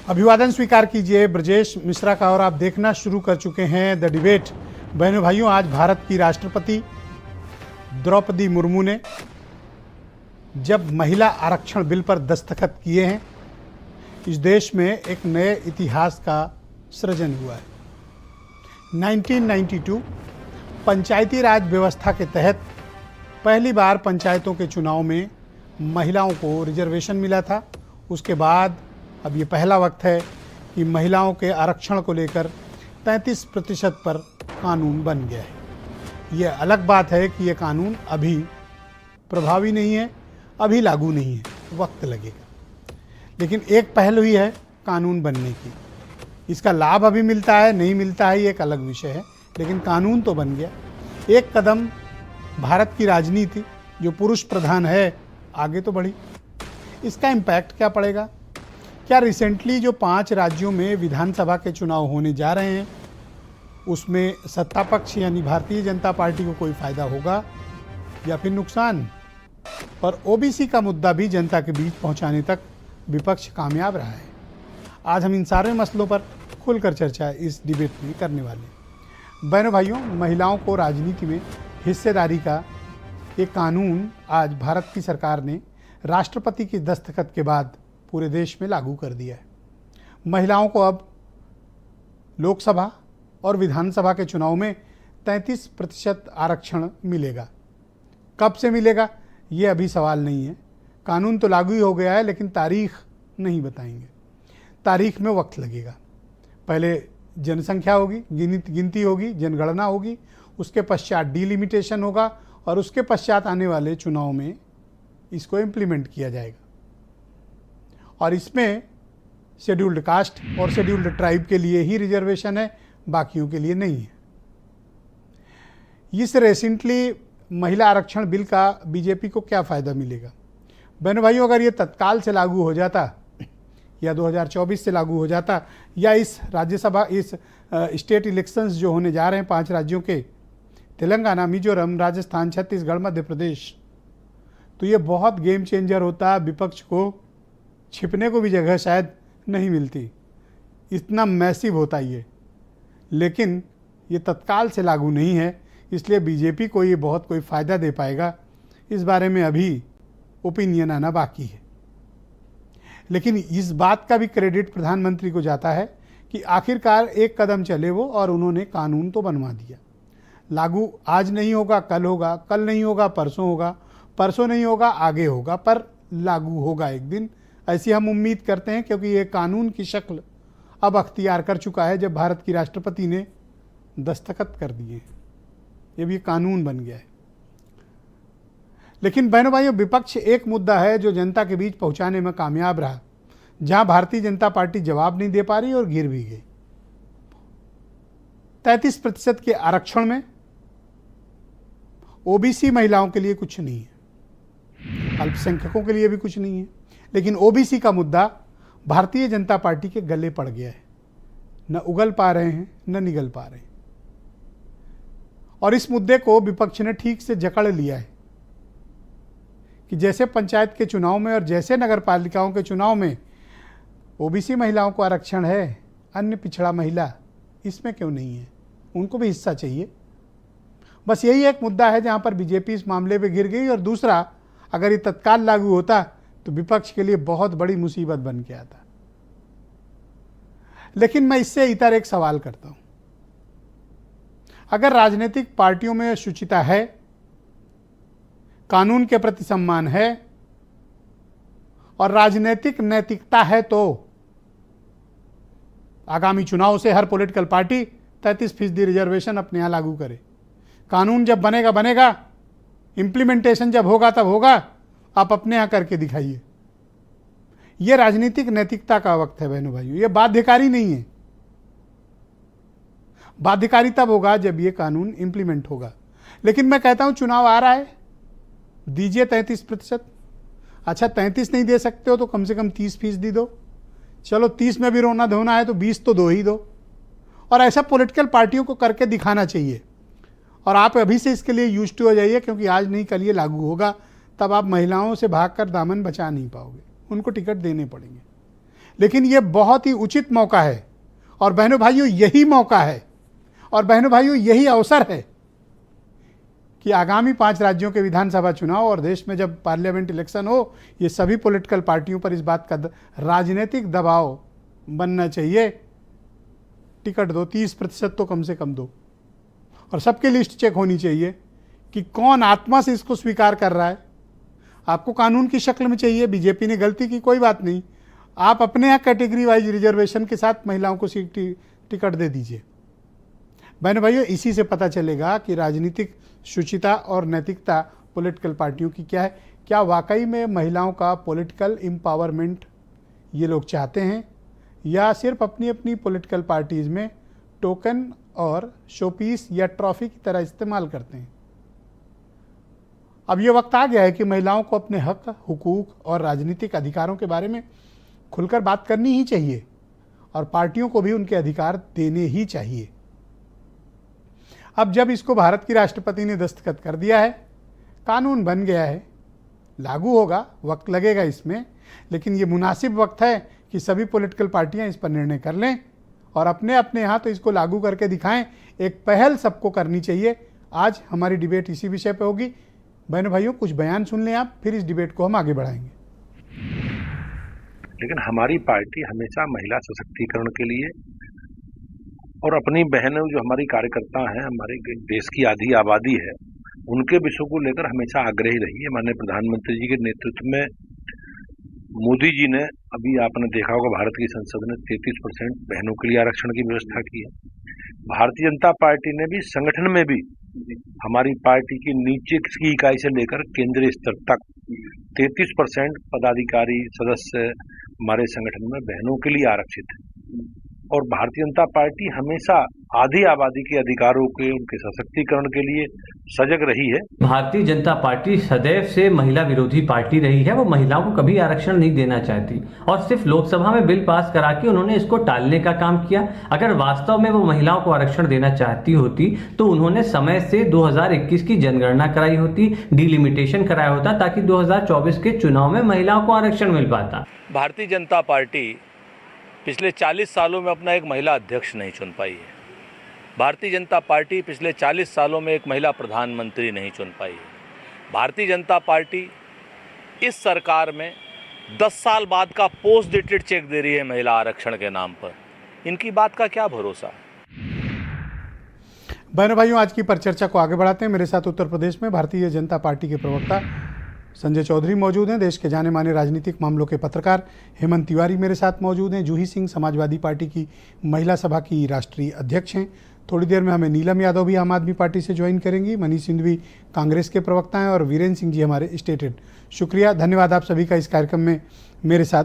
अभिवादन स्वीकार कीजिए ब्रजेश मिश्रा का। और आप देखना शुरू कर चुके हैं द डिबेट। बहनों भाइयों, आज भारत की राष्ट्रपति द्रौपदी मुर्मू ने जब महिला आरक्षण बिल पर दस्तखत किए हैं, इस देश में एक नए इतिहास का सृजन हुआ है। 1992 पंचायती राज व्यवस्था के तहत पहली बार पंचायतों के चुनाव में महिलाओं को रिजर्वेशन मिला था। उसके बाद अब ये पहला वक्त है कि महिलाओं के आरक्षण को लेकर 33% पर कानून बन गया है। ये अलग बात है कि ये कानून अभी प्रभावी नहीं है, अभी लागू नहीं है, वक्त लगेगा। लेकिन एक पहल हुई है कानून बनने की। इसका लाभ अभी मिलता है नहीं मिलता है ये एक अलग विषय है, लेकिन कानून तो बन गया। एक कदम भारत की राजनीति जो पुरुष प्रधान है आगे तो बढ़ी। इसका इम्पैक्ट क्या पड़ेगा? क्या रिसेंटली जो 5 राज्यों में विधानसभा के चुनाव होने जा रहे हैं उसमें सत्ता पक्ष यानी भारतीय जनता पार्टी को कोई फ़ायदा होगा या फिर नुकसान? और ओबीसी का मुद्दा भी जनता के बीच पहुंचाने तक विपक्ष कामयाब रहा है। आज हम इन सारे मसलों पर खुलकर चर्चा इस डिबेट में करने वाले हैं। बहनों भाइयों, महिलाओं को राजनीति में हिस्सेदारी का एक कानून आज भारत की सरकार ने राष्ट्रपति की दस्तखत के बाद पूरे देश में लागू कर दिया है। महिलाओं को अब लोकसभा और विधानसभा के चुनाव में 33% आरक्षण मिलेगा। कब से मिलेगा ये अभी सवाल नहीं है। कानून तो लागू ही हो गया है, लेकिन तारीख नहीं बताएंगे। तारीख में वक्त लगेगा। पहले जनसंख्या होगी, गिनती होगी, जनगणना होगी, उसके पश्चात डिलिमिटेशन होगा और उसके पश्चात आने वाले चुनाव में इसको इम्प्लीमेंट किया जाएगा। और इसमें शेड्यूल्ड कास्ट और शेड्यूल्ड ट्राइब के लिए ही रिजर्वेशन है, बाकियों के लिए नहीं है। इस रिसेंटली महिला आरक्षण बिल का बीजेपी को क्या फ़ायदा मिलेगा? बहनों भाइयों, अगर ये तत्काल से लागू हो जाता या 2024 से लागू हो जाता या इस राज्यसभा इस स्टेट इलेक्शंस जो होने जा रहे हैं 5 राज्यों के, तेलंगाना, मिजोरम, राजस्थान, छत्तीसगढ़, मध्य प्रदेश, तो ये बहुत गेम चेंजर होता। विपक्ष को छिपने को भी जगह शायद नहीं मिलती, इतना मैसिव होता ये। लेकिन ये तत्काल से लागू नहीं है, इसलिए बीजेपी को ये बहुत कोई फ़ायदा दे पाएगा इस बारे में अभी ओपिनियन आना बाकी है। लेकिन इस बात का भी क्रेडिट प्रधानमंत्री को जाता है कि आखिरकार एक कदम चले वो और उन्होंने कानून तो बनवा दिया। लागू आज नहीं होगा, कल होगा, कल नहीं होगा, परसों होगा, परसों नहीं होगा, आगे होगा, पर लागू होगा एक दिन, ऐसी हम उम्मीद करते हैं। क्योंकि ये कानून की शक्ल अब अख्तियार कर चुका है जब भारत की राष्ट्रपति ने दस्तखत कर दिए। ये भी कानून बन गया है। लेकिन बहनों भाइयों, विपक्ष एक मुद्दा है जो जनता के बीच पहुंचाने में कामयाब रहा, जहां भारतीय जनता पार्टी जवाब नहीं दे पा रही और गिर भी गई। 33% के आरक्षण में ओबीसी महिलाओं के लिए कुछ नहीं है, अल्पसंख्यकों के लिए भी कुछ नहीं है। लेकिन ओबीसी का मुद्दा भारतीय जनता पार्टी के गले पड़ गया है। न उगल पा रहे हैं, न निगल पा रहे हैं। और इस मुद्दे को विपक्ष ने ठीक से जकड़ लिया है कि जैसे पंचायत के चुनाव में और जैसे नगर पालिकाओं के चुनाव में ओबीसी महिलाओं को आरक्षण है, अन्य पिछड़ा महिला इसमें क्यों नहीं है? उनको भी हिस्सा चाहिए। बस यही एक मुद्दा है जहां पर बीजेपी इस मामले पे गिर गई। और दूसरा, अगर ये तत्काल लागू होता तो विपक्ष के लिए बहुत बड़ी मुसीबत बन के आता। लेकिन मैं इससे इतर एक सवाल करता हूं। अगर राजनीतिक पार्टियों में शुचिता है, कानून के प्रति सम्मान है और राजनीतिक नैतिकता है, तो आगामी चुनाव से हर पॉलिटिकल पार्टी 33% रिजर्वेशन अपने यहां लागू करे। कानून जब बनेगा बनेगा, इंप्लीमेंटेशन जब होगा तब होगा, आप अपने यहां करके दिखाइए। यह राजनीतिक नैतिकता का वक्त है बहनों भाइयों, यह बाध्यकारी नहीं है। बाध्यकारी तब होगा जब यह कानून इंप्लीमेंट होगा। लेकिन मैं कहता हूं चुनाव आ रहा है, दीजिए 33%। अच्छा 33 नहीं दे सकते हो तो कम से कम 30% दो। चलो 30 में भी रोना धोना है तो 20 तो दो ही दो। और ऐसा पॉलिटिकल पार्टियों को करके दिखाना चाहिए। और आप अभी से इसके लिए यूज्ड टू हो जाइए, क्योंकि आज नहीं कल ये लागू होगा, तब आप महिलाओं से भागकर दामन बचा नहीं पाओगे, उनको टिकट देने पड़ेंगे। लेकिन ये बहुत ही उचित मौका है और बहनों भाइयों यही मौका है और बहनों भाइयों यही अवसर है कि आगामी 5 राज्यों के विधानसभा चुनाव और देश में जब पार्लियामेंट इलेक्शन हो, ये सभी पॉलिटिकल पार्टियों पर इस बात का राजनीतिक दबाव बनना चाहिए, टिकट दो, 30% तो कम से कम दो, और सबकी लिस्ट चेक होनी चाहिए कि कौन आत्मा से इसको स्वीकार कर रहा है। आपको कानून की शक्ल में चाहिए, बीजेपी ने गलती की कोई बात नहीं, आप अपने यहाँ कैटेगरी वाइज रिजर्वेशन के साथ महिलाओं को सीट टिकट दे दीजिए। बहनों भाइयों, इसी से पता चलेगा कि राजनीतिक शुचिता और नैतिकता पॉलिटिकल पार्टियों की क्या है। क्या वाकई में महिलाओं का पॉलिटिकल एम्पावरमेंट ये लोग चाहते हैं या सिर्फ अपनी अपनी पॉलिटिकल पार्टीज़ में टोकन और शोपीस या ट्रॉफी की तरह इस्तेमाल करते हैं। अब ये वक्त आ गया है कि महिलाओं को अपने हक, हुकूक और राजनीतिक अधिकारों के बारे में खुलकर बात करनी ही चाहिए और पार्टियों को भी उनके अधिकार देने ही चाहिए। अब जब इसको भारत की राष्ट्रपति ने दस्तखत कर दिया है, कानून बन गया है, लागू होगा, वक्त लगेगा इसमें, लेकिन ये मुनासिब वक्त है कि सभी पॉलिटिकल पार्टियां इस पर निर्णय कर लें और अपने अपने यहाँ तो इसको लागू करके दिखाएं। एक पहल सबको करनी चाहिए। आज हमारी डिबेट इसी विषय पर होगी। बहनों भाइयों, कुछ बयान सुन लें आप, फिर इस डिबेट को हम आगे बढ़ाएंगे। लेकिन हमारी पार्टी हमेशा महिला सशक्तिकरण के लिए और अपनी बहनें जो हमारी कार्यकर्ता हैं, हमारे देश की आधी आबादी है, उनके विषयों को लेकर हमेशा आग्रही रही है। माननीय प्रधानमंत्री जी के नेतृत्व में मोदी जी ने, अभी आपने देखा होगा, भारत की संसद ने 33% बहनों के लिए आरक्षण की व्यवस्था की है। भारतीय जनता पार्टी ने भी संगठन में भी हमारी पार्टी की नीचे की इकाई से लेकर केंद्रीय स्तर तक 33% पदाधिकारी सदस्य हमारे संगठन में बहनों के लिए आरक्षित है। और भारतीय जनता पार्टी हमेशा आधी आबादी के अधिकारों के, उनके सशक्तिकरण के लिए सजग रही है। भारतीय जनता पार्टी सदैव से महिला विरोधी पार्टी रही है। वो महिलाओं को कभी आरक्षण नहीं देना चाहती और सिर्फ लोकसभा में बिल पास करा के उन्होंने इसको टालने का काम किया। अगर वास्तव में वो महिलाओं को आरक्षण देना चाहती होती तो उन्होंने समय से 2021 की जनगणना कराई होती, डिलिमिटेशन कराया होता, ताकि 2024 के चुनाव में महिलाओं को आरक्षण मिल पाता। भारतीय जनता पार्टी पिछले 40 सालों में अपना एक महिला अध्यक्ष नहीं चुन पाई है। भारतीय जनता पार्टी पिछले 40 सालों में एक महिला प्रधानमंत्री नहीं चुन पाई है। भारतीय जनता पार्टी इस सरकार में 10 साल बाद का पोस्ट डेटेड चेक दे रही है महिला आरक्षण के नाम पर। इनकी बात का क्या भरोसा। बहनों भाइयों, आज की परिचर्चा को आगे बढ़ाते हैं। मेरे साथ उत्तर प्रदेश में भारतीय जनता पार्टी के प्रवक्ता संजय चौधरी मौजूद हैं। देश के जाने माने राजनीतिक मामलों के पत्रकार हेमंत तिवारी मेरे साथ मौजूद हैं। जूही सिंह समाजवादी पार्टी की महिला सभा की राष्ट्रीय अध्यक्ष हैं। थोड़ी देर में हमें नीलम यादव भी आम आदमी पार्टी से ज्वाइन करेंगी। मनीष सिंघवी कांग्रेस के प्रवक्ता हैं और वीरेंद्र सिंह जी हमारे स्टेट हेड। शुक्रिया, धन्यवाद आप सभी का इस कार्यक्रम में मेरे साथ